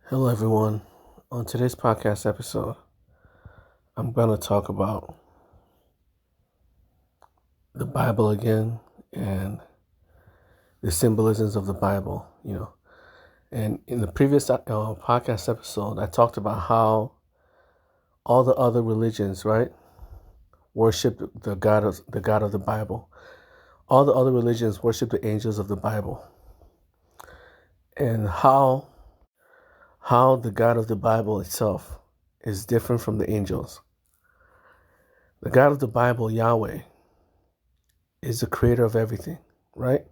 Hello, everyone. On today's podcast episode, I'm going to talk about the Bible again and the symbolisms of the Bible, And in the previous podcast episode, I talked about how all the other religions, right, worship the God of the Bible. All the other religions worship the angels of the Bible, and how the God of the Bible itself is different from the angels. The God of the Bible, Yahweh, is the creator of everything, right?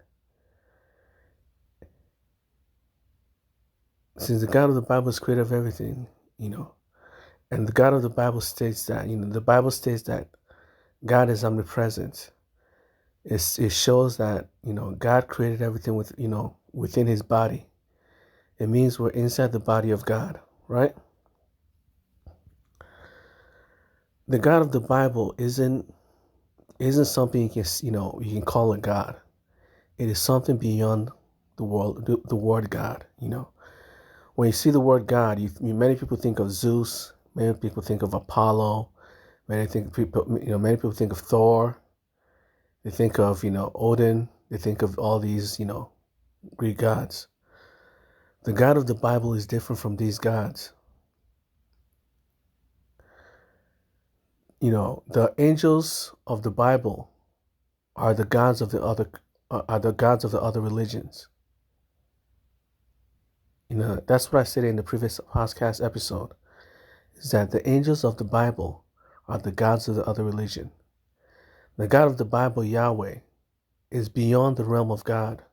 Since the God of the Bible is creator of everything, and the God of the Bible states that, the Bible states that God is omnipresent. It shows that, God created everything within his body. It means we're inside the body of God, right? The God of the Bible isn't something you can call a God. It is something beyond the world, the word God, When you see the word God, many people think of Zeus, many people think of Apollo, many people think of Thor. They think of, Odin. They think of all these, Greek gods. The God of the Bible is different from these gods. The angels of the Bible are the gods of the other religions. That's what I said in the previous podcast episode, is that the angels of the Bible are the gods of the other religion. The God of the Bible, Yahweh, is beyond the realm of God.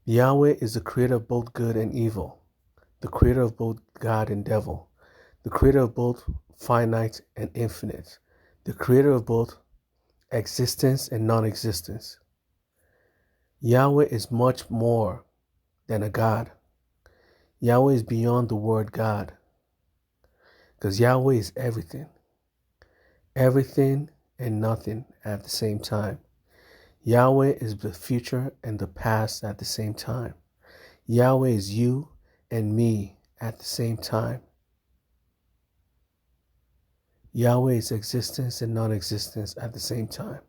Yahweh is the creator of both good and evil, the creator of both God and devil, the creator of both finite and infinite, the creator of both existence and non-existence. Yahweh is much more than a God. Yahweh is beyond the word God, because Yahweh is everything and nothing at the same time. Yahweh is the future and the past at the same time. Yahweh is you and me at the same time. Yahweh is existence and non-existence at the same time.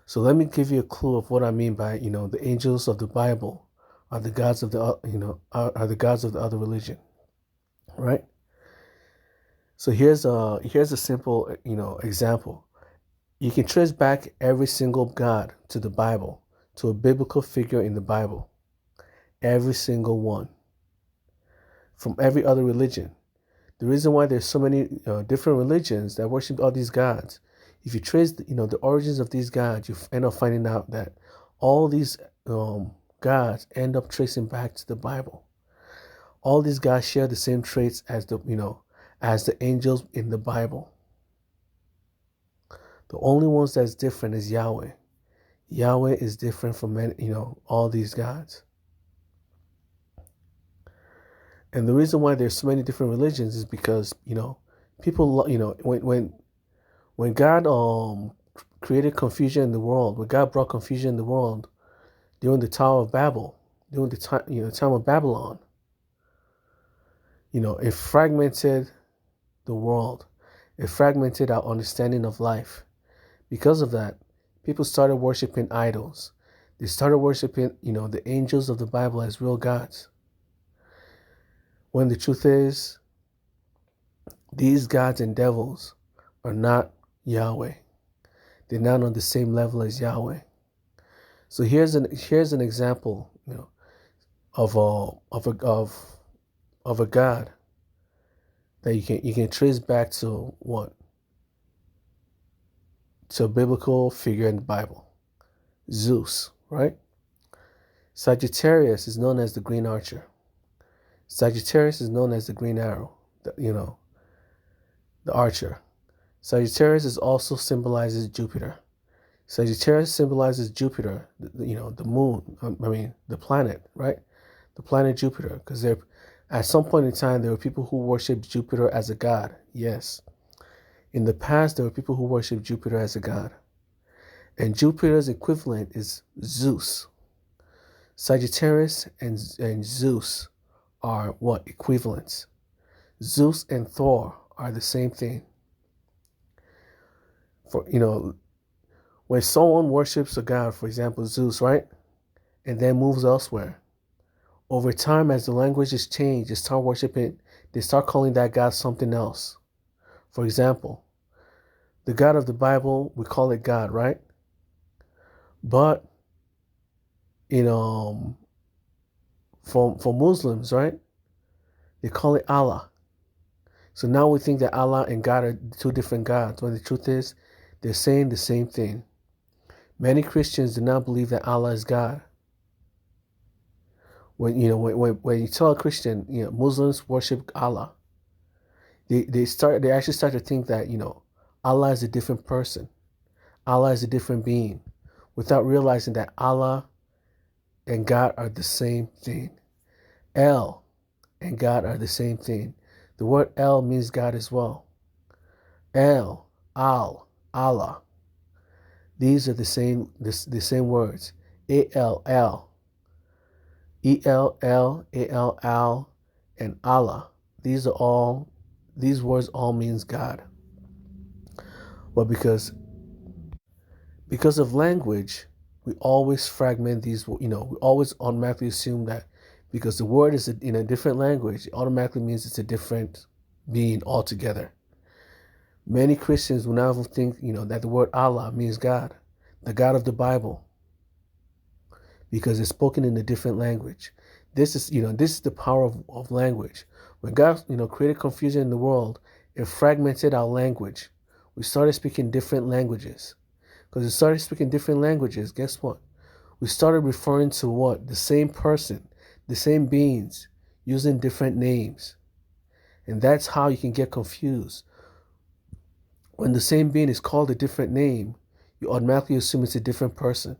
So let me give you a clue of what I mean by, the angels of the Bible are the gods of are the gods of the other religion, right? So here's a simple, example. You can trace back every single god to the Bible, to a biblical figure in the Bible. Every single one. From every other religion. The reason why there's so many different religions that worship all these gods, if you trace the origins of these gods, you end up finding out that all these gods end up tracing back to the Bible. All these gods share the same traits as the angels in the Bible. The only ones that's different is Yahweh. Yahweh is different from all these gods. And the reason why there's so many different religions is because, people, when God created confusion in the world, when God brought confusion in the world during the Tower of Babel, during the time of Babylon, it fragmented the world. It fragmented our understanding of life. Because of that, people started worshiping idols. They started worshiping, the angels of the Bible as real gods. When the truth is, these gods and devils are not Yahweh. They're not on the same level as Yahweh. So here's an example, of a God that you can trace back to what? To a biblical figure in the Bible. Zeus, right? Sagittarius is known as the Green Archer. Sagittarius is known as the Green Arrow, the archer. Sagittarius is also symbolizes Jupiter. Sagittarius symbolizes Jupiter, the moon, the planet, right? The planet Jupiter, because at some point in time, there were people who worshiped Jupiter as a god. Yes. In the past, there were people who worshiped Jupiter as a god. And Jupiter's equivalent is Zeus. Sagittarius and Zeus are what? Equivalents. Zeus and Thor are the same thing. For when someone worships a god, for example, Zeus, right? And then moves elsewhere. Over time, as the language is changed, they start calling that god something else. For example, the God of the Bible, we call it God, right? But for Muslims, right, they call it Allah. So now we think that Allah and God are two different gods, when the truth is, they're saying the same thing. Many Christians do not believe that Allah is God. When you tell a Christian, Muslims worship Allah, they actually start to think that Allah is a different person, Allah is a different being, without realizing that Allah and God are the same thing. El and God are the same thing. The word El means God as well. El, Al, Allah. These are the same words. A-L-L. E-L-L, A-L-L, and Allah. These words all means God. But because of language, we always fragment these, we always automatically assume that because the word is in a different language, it automatically means it's a different being altogether. Many Christians will now think, that the word Allah means God, the God of the Bible, because it's spoken in a different language. This is the power of language. When God, created confusion in the world, it fragmented our language. We started speaking different languages. Because we started speaking different languages, guess what? We started referring to what? The same person, the same beings, using different names. And that's how you can get confused. When the same being is called a different name, you automatically assume it's a different person.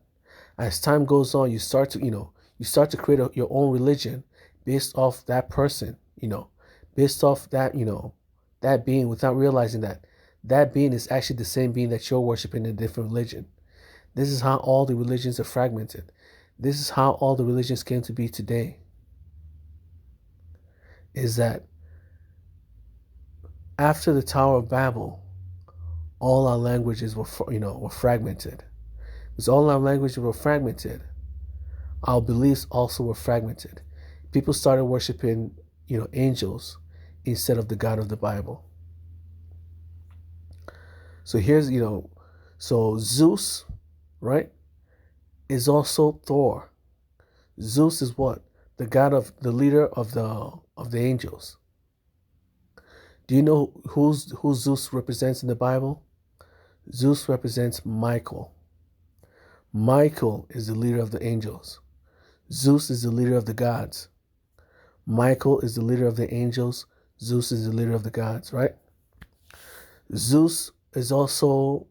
As time goes on, you start to create your own religion based off that person, based off that, that being, without realizing that being is actually the same being that you're worshiping in a different religion. This is how all the religions are fragmented. This is how all the religions came to be today. Is that after the Tower of Babel, all our languages were fragmented. Because all our languages were fragmented, our beliefs also were fragmented. People started worshiping, angels instead of the God of the Bible. So here's, so Zeus, right, is also Thor. Zeus is what? The leader of the angels. Do you know who Zeus represents in the Bible? Zeus represents Michael. Michael is the leader of the angels. Zeus is the leader of the gods. Michael is the leader of the angels. Zeus is the leader of the gods, right? Zeus is also,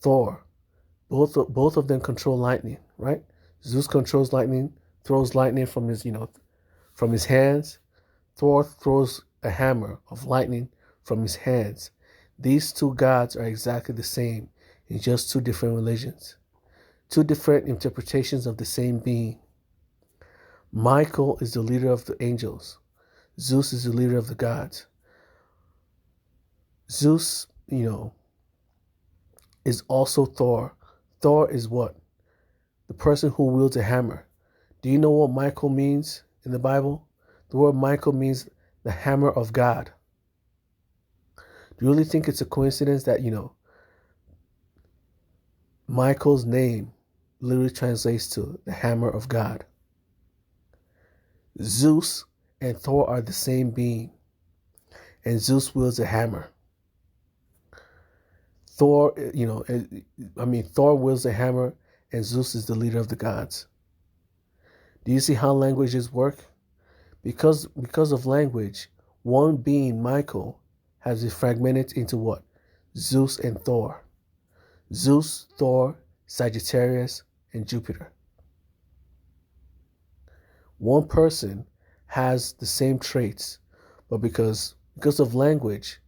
Thor. Both of them control lightning, right? Zeus controls lightning, throws lightning from his hands. Thor throws a hammer of lightning from his hands. These two gods are exactly the same in just two different religions, two different interpretations of the same being. Michael is the leader of the angels. Zeus is the leader of the gods. Zeus, is also Thor. Thor is what? The person who wields a hammer. Do you know what Michael means in the Bible? The word Michael means the hammer of God. Do you really think it's a coincidence that, Michael's name literally translates to the hammer of God? Zeus and Thor are the same being, and Zeus wields a hammer. Thor wields a hammer, and Zeus is the leader of the gods. Do you see how languages work? Because of language, one being, Michael, has been fragmented into what? Zeus and Thor. Zeus, Thor, Sagittarius, and Jupiter. One person has the same traits, but because of language,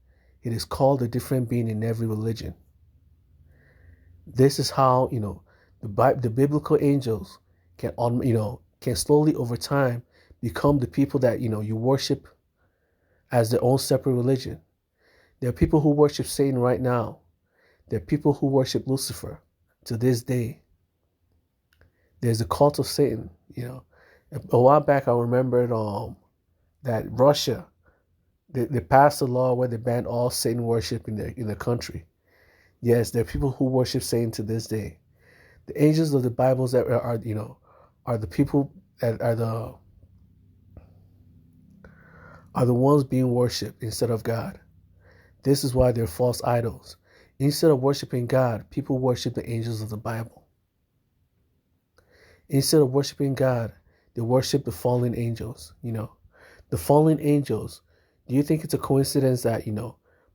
it is called a different being in every religion. This is how, the biblical angels can slowly over time become the people that, you worship as their own separate religion. There are people who worship Satan right now. There are people who worship Lucifer to this day. There's a cult of Satan. A while back, I remembered that Russia, they passed a law where they banned all Satan worship in the country. Yes, there are people who worship Satan to this day. The angels of the Bibles that are the people that are the ones being worshipped instead of God. This is why they're false idols. Instead of worshiping God, people worship the angels of the Bible. Instead of worshiping God, they worship the fallen angels. The fallen angels. Do you think it's a coincidence that,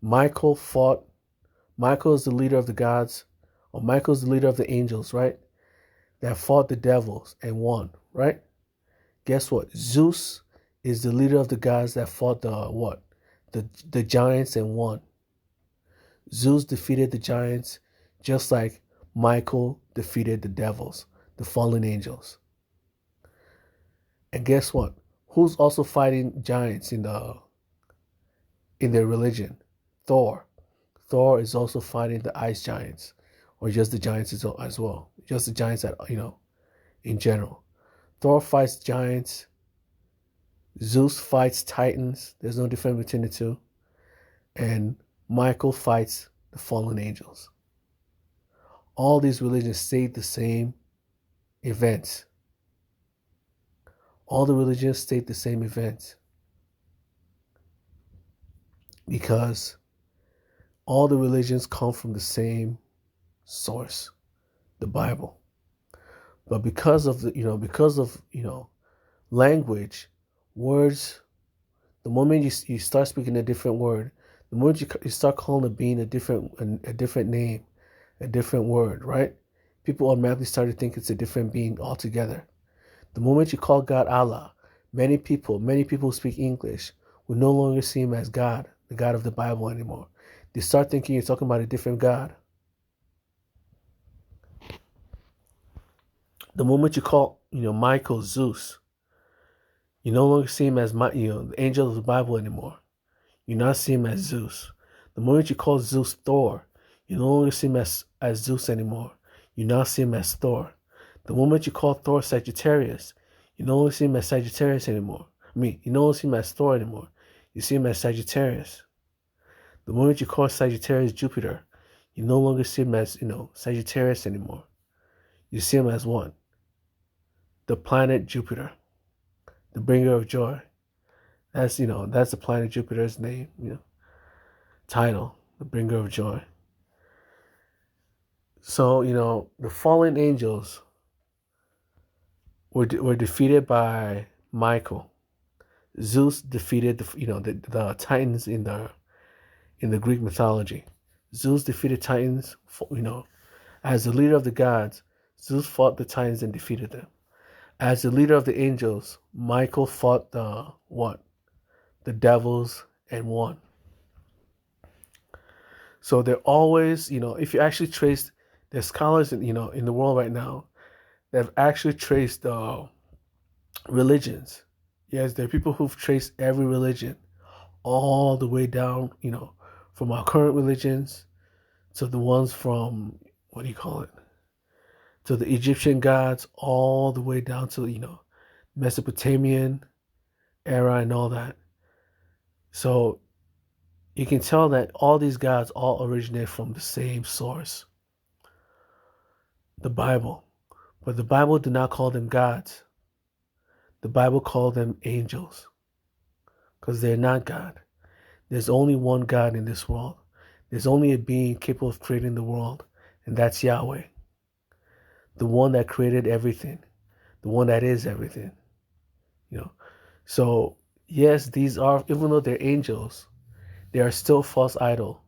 Michael is the leader of the gods, or Michael is the leader of the angels, right? That fought the devils and won, right? Guess what? Zeus is the leader of the gods that fought the giants and won. Zeus defeated the giants just like Michael defeated the devils, the fallen angels. And guess what? Who's also fighting giants in their religion? Thor. Thor is also fighting the ice giants, or just the giants as well. Just the giants that, in general. Thor fights giants. Zeus fights titans. There's no difference between the two. And Michael fights the fallen angels. All these religions state the same events. All the religions state the same events. Because all the religions come from the same source, the Bible. But because of language, words, the moment you start speaking a different word, the moment you start calling a being a different name, a different word, right? People automatically start to think it's a different being altogether. The moment you call God Allah, many people who speak English will no longer see him as God, the God of the Bible anymore. They start thinking you're talking about a different God. The moment you call, Michael Zeus, you no longer see him as the angel of the Bible anymore. You not see him as Zeus. The moment you call Zeus Thor, you no longer see him as Zeus anymore. You now see him as Thor. The moment you call Thor Sagittarius, you no longer see him as Sagittarius anymore. You no longer see him as Thor anymore. You see him as Sagittarius. The moment you call Sagittarius Jupiter, you no longer see him as, Sagittarius anymore. You see him as what? The planet Jupiter, the bringer of joy. That's the planet Jupiter's name, title, the bringer of joy. So, the fallen angels were defeated by Michael. Zeus defeated the Titans in the Greek mythology. Zeus defeated Titans, as the leader of the gods. Zeus fought the Titans and defeated them. As the leader of the angels, Michael fought the devils and won. So they're always, if you actually trace, there's scholars in the world right now that have actually traced the religions. Yes, there are people who've traced every religion all the way down, from our current religions to the ones from, to the Egyptian gods, all the way down to, Mesopotamian era and all that. So you can tell that all these gods all originate from the same source, the Bible. But the Bible did not call them gods. The Bible called them angels, because they're not God. There's only one God in this world. There's only a being capable of creating the world, and that's Yahweh. The one that created everything, the one that is everything. So yes, these are, even though they're angels, they are still false idols.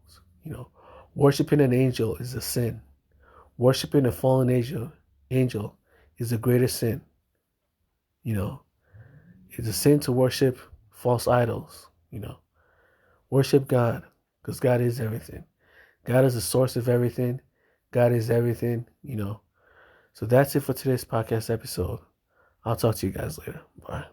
Worshipping an angel is a sin. Worshipping a fallen angel is the greatest sin. It's a sin to worship false idols. Worship God, because God is everything. God is the source of everything. God is everything. So that's it for today's podcast episode. I'll talk to you guys later. Bye.